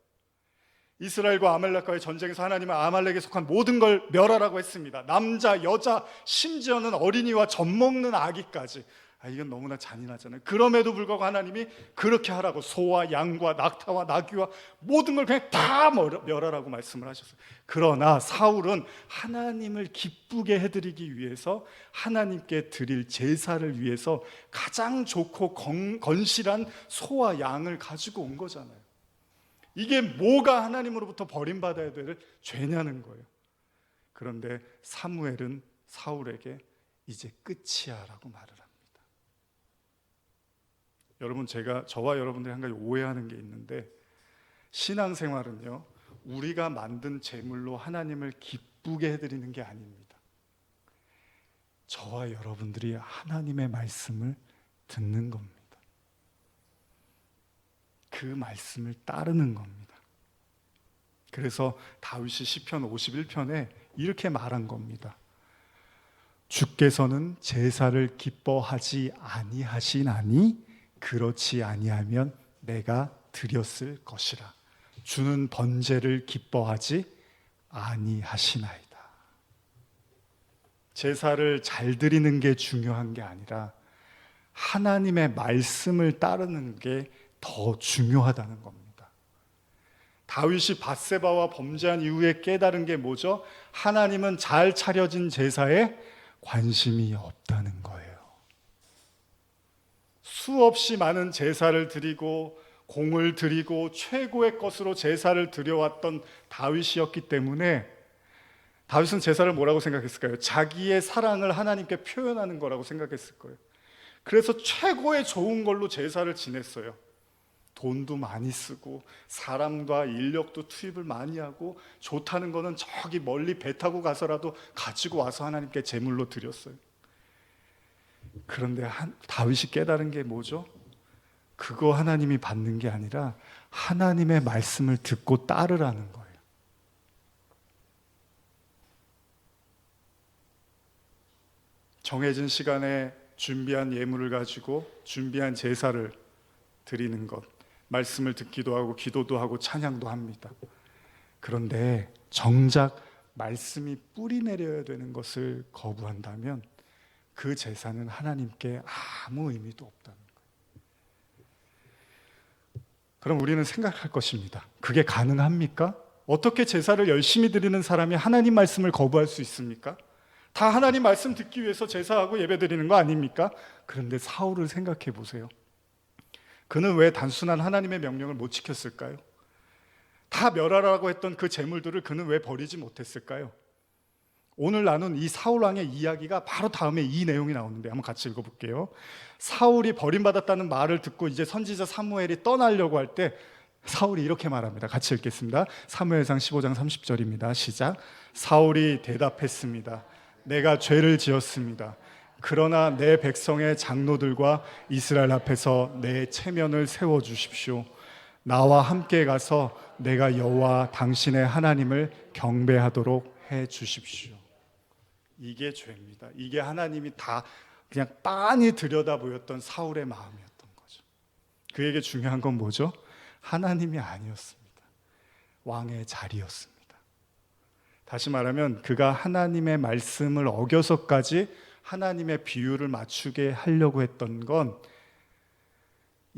[SPEAKER 1] 이스라엘과 아말렉과의 전쟁에서 하나님은 아말렉에 속한 모든 걸 멸하라고 했습니다. 남자, 여자, 심지어는 어린이와 젖먹는 아기까지. 이건 너무나 잔인하잖아요. 그럼에도 불구하고 하나님이 그렇게 하라고, 소와 양과 낙타와 나귀와 모든 걸 그냥 다 멸하라고 말씀을 하셨어요. 그러나 사울은 하나님을 기쁘게 해드리기 위해서, 하나님께 드릴 제사를 위해서 가장 좋고 건실한 소와 양을 가지고 온 거잖아요. 이게 뭐가 하나님으로부터 버림받아야 될 죄냐는 거예요. 그런데 사무엘은 사울에게 이제 끝이야 라고 말을 합니다. 여러분, 저와 여러분들이 한 가지 오해하는 게 있는데, 신앙생활은요, 우리가 만든 제물로 하나님을 기쁘게 해드리는 게 아닙니다. 저와 여러분들이 하나님의 말씀을 듣는 겁니다. 그 말씀을 따르는 겁니다. 그래서 다윗이 시편 51편에 이렇게 말한 겁니다. 주께서는 제사를 기뻐하지 아니하시나니 그렇지 아니하면 내가 드렸을 것이라. 주는 번제를 기뻐하지 아니하시나이다. 제사를 잘 드리는 게 중요한 게 아니라 하나님의 말씀을 따르는 게 더 중요하다는 겁니다. 다윗이 밧세바와 범죄한 이후에 깨달은 게 뭐죠? 하나님은 잘 차려진 제사에 관심이 없다는 거예요. 수없이 많은 제사를 드리고 공을 드리고 최고의 것으로 제사를 드려왔던 다윗이었기 때문에, 다윗은 제사를 뭐라고 생각했을까요? 자기의 사랑을 하나님께 표현하는 거라고 생각했을 거예요. 그래서 최고의 좋은 걸로 제사를 지냈어요. 돈도 많이 쓰고 사람과 인력도 투입을 많이 하고, 좋다는 거는 저기 멀리 배 타고 가서라도 가지고 와서 하나님께 제물로 드렸어요. 그런데 다윗이 깨달은 게 뭐죠? 그거 하나님이 받는 게 아니라 하나님의 말씀을 듣고 따르라는 거예요. 정해진 시간에 준비한 예물을 가지고 준비한 제사를 드리는 것, 말씀을 듣기도 하고 기도도 하고 찬양도 합니다. 그런데 정작 말씀이 뿌리 내려야 되는 것을 거부한다면 그 제사는 하나님께 아무 의미도 없다는 거예요. 그럼 우리는 생각할 것입니다. 그게 가능합니까? 어떻게 제사를 열심히 드리는 사람이 하나님 말씀을 거부할 수 있습니까? 다 하나님 말씀 듣기 위해서 제사하고 예배 드리는 거 아닙니까? 그런데 사울을 생각해 보세요. 그는 왜 단순한 하나님의 명령을 못 지켰을까요? 다 멸하라고 했던 그 제물들을 그는 왜 버리지 못했을까요? 오늘 나눈 이 사울 왕의 이야기가 바로 다음에 이 내용이 나오는데 한번 같이 읽어볼게요. 사울이 버림받았다는 말을 듣고 이제 선지자 사무엘이 떠나려고 할 때 사울이 이렇게 말합니다. 같이 읽겠습니다. 사무엘상 15장 30절입니다. 시작. 사울이 대답했습니다. 내가 죄를 지었습니다. 그러나 내 백성의 장로들과 이스라엘 앞에서 내 체면을 세워주십시오. 나와 함께 가서 내가 여호와 당신의 하나님을 경배하도록 해주십시오. 이게 죄입니다. 이게 하나님이 다 그냥 빤히 들여다 보였던 사울의 마음이었던 거죠. 그에게 중요한 건 뭐죠? 하나님이 아니었습니다. 왕의 자리였습니다. 다시 말하면 그가 하나님의 말씀을 어겨서까지 하나님의 비율을 맞추게 하려고 했던 건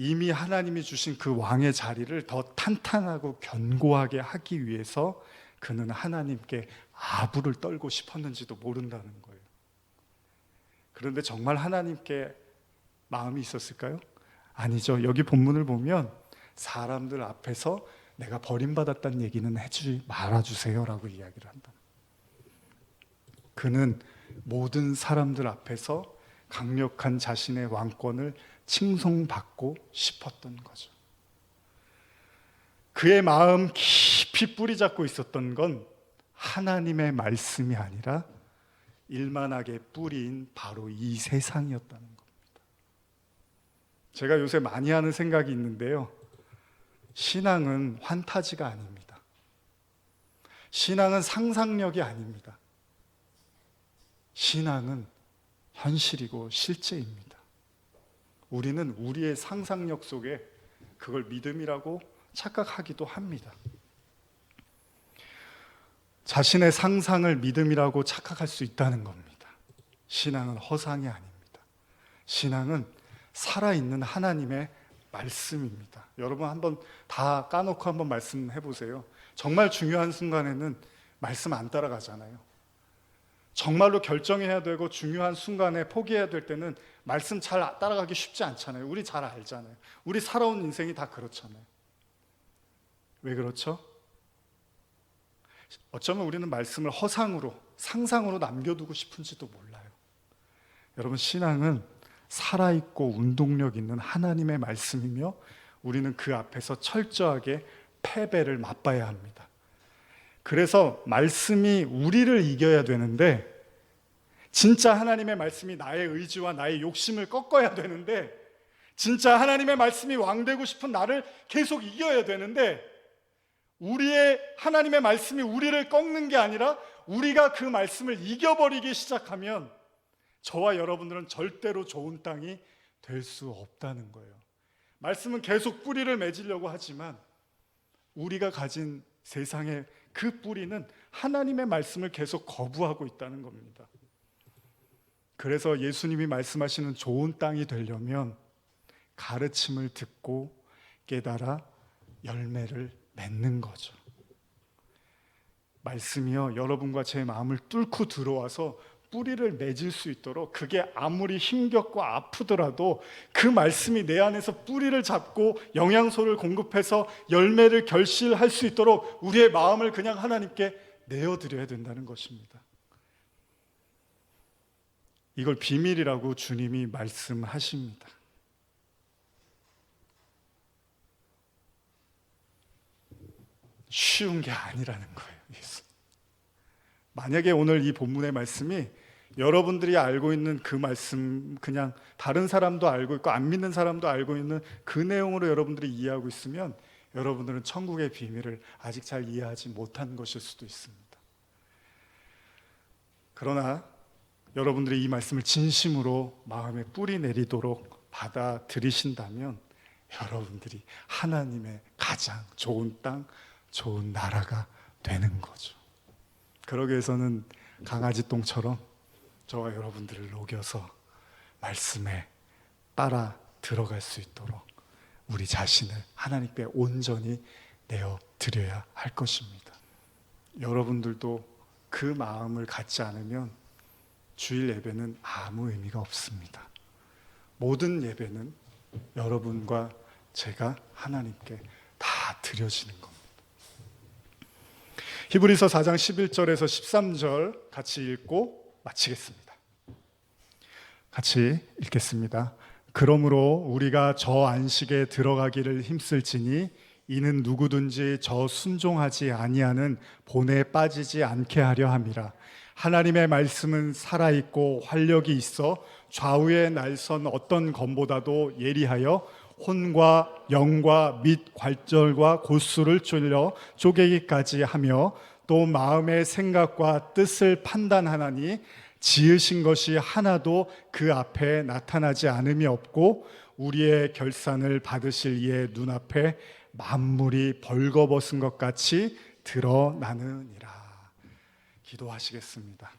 [SPEAKER 1] 이미 하나님이 주신 그 왕의 자리를 더 탄탄하고 견고하게 하기 위해서 그는 하나님께 아부를 떨고 싶었는지도 모른다는 거예요. 그런데 정말 하나님께 마음이 있었을까요? 아니죠. 여기 본문을 보면 사람들 앞에서 내가 버림받았다는 얘기는 해주지 말아주세요 라고 이야기를 한다. 그는 모든 사람들 앞에서 강력한 자신의 왕권을 칭송받고 싶었던 거죠. 그의 마음 깊이 뿌리 잡고 있었던 건 하나님의 말씀이 아니라 일만하게 뿌리인 바로 이 세상이었다는 겁니다. 제가 요새 많이 하는 생각이 있는데요, 신앙은 환타지가 아닙니다. 신앙은 상상력이 아닙니다. 신앙은 현실이고 실제입니다. 우리는 우리의 상상력 속에 그걸 믿음이라고 착각하기도 합니다. 자신의 상상을 믿음이라고 착각할 수 있다는 겁니다. 신앙은 허상이 아닙니다. 신앙은 살아있는 하나님의 말씀입니다. 여러분 한번 다 까놓고 한번 말씀해 보세요. 정말 중요한 순간에는 말씀 안 따라가잖아요. 정말로 결정해야 되고 중요한 순간에 포기해야 될 때는 말씀 잘 따라가기 쉽지 않잖아요. 우리 잘 알잖아요. 우리 살아온 인생이 다 그렇잖아요. 왜 그렇죠? 어쩌면 우리는 말씀을 허상으로, 상상으로 남겨두고 싶은지도 몰라요. 여러분, 신앙은 살아있고 운동력 있는 하나님의 말씀이며 우리는 그 앞에서 철저하게 패배를 맛봐야 합니다. 그래서 말씀이 우리를 이겨야 되는데, 진짜 하나님의 말씀이 나의 의지와 나의 욕심을 꺾어야 되는데, 진짜 하나님의 말씀이 왕되고 싶은 나를 계속 이겨야 되는데, 우리의 하나님의 말씀이 우리를 꺾는 게 아니라 우리가 그 말씀을 이겨버리기 시작하면 저와 여러분들은 절대로 좋은 땅이 될 수 없다는 거예요. 말씀은 계속 뿌리를 맺으려고 하지만 우리가 가진 세상의 그 뿌리는 하나님의 말씀을 계속 거부하고 있다는 겁니다. 그래서 예수님이 말씀하시는 좋은 땅이 되려면 가르침을 듣고 깨달아 열매를 맺는 거죠. 말씀이요, 여러분과 제 마음을 뚫고 들어와서 뿌리를 맺을 수 있도록, 그게 아무리 힘겹고 아프더라도 그 말씀이 내 안에서 뿌리를 잡고 영양소를 공급해서 열매를 결실할 수 있도록 우리의 마음을 그냥 하나님께 내어드려야 된다는 것입니다. 이걸 비밀이라고 주님이 말씀하십니다. 쉬운 게 아니라는 거예요. 만약에 오늘 이 본문의 말씀이 여러분들이 알고 있는 그 말씀, 그냥 다른 사람도 알고 있고 안 믿는 사람도 알고 있는 그 내용으로 여러분들이 이해하고 있으면 여러분들은 천국의 비밀을 아직 잘 이해하지 못한 것일 수도 있습니다. 그러나 여러분들이 이 말씀을 진심으로 마음에 뿌리 내리도록 받아들이신다면 여러분들이 하나님의 가장 좋은 땅, 좋은 나라가 되는 거죠. 그러기 위해서는 강아지 똥처럼 저와 여러분들을 녹여서 말씀에 따라 들어갈 수 있도록 우리 자신을 하나님께 온전히 내어드려야 할 것입니다. 여러분들도 그 마음을 갖지 않으면 주일 예배는 아무 의미가 없습니다. 모든 예배는 여러분과 제가 하나님께 다 드려지는 겁니다. 히브리서 4장 11절에서 13절 같이 읽고 마치겠습니다. 같이 읽겠습니다. 그러므로 우리가 저 안식에 들어가기를 힘쓸지니 이는 누구든지 저 순종하지 아니하는 본에 빠지지 않게 하려 함이라. 하나님의 말씀은 살아있고 활력이 있어 좌우에 날선 어떤 검보다도 예리하여 혼과 영과 및 관절과 골수를 찔러 쪼개기까지 하며 또 마음의 생각과 뜻을 판단하나니 지으신 것이 하나도 그 앞에 나타나지 않음이 없고 우리의 결산을 받으실 이의 눈앞에 만물이 벌거벗은 것 같이 드러나느니라. 기도하시겠습니다.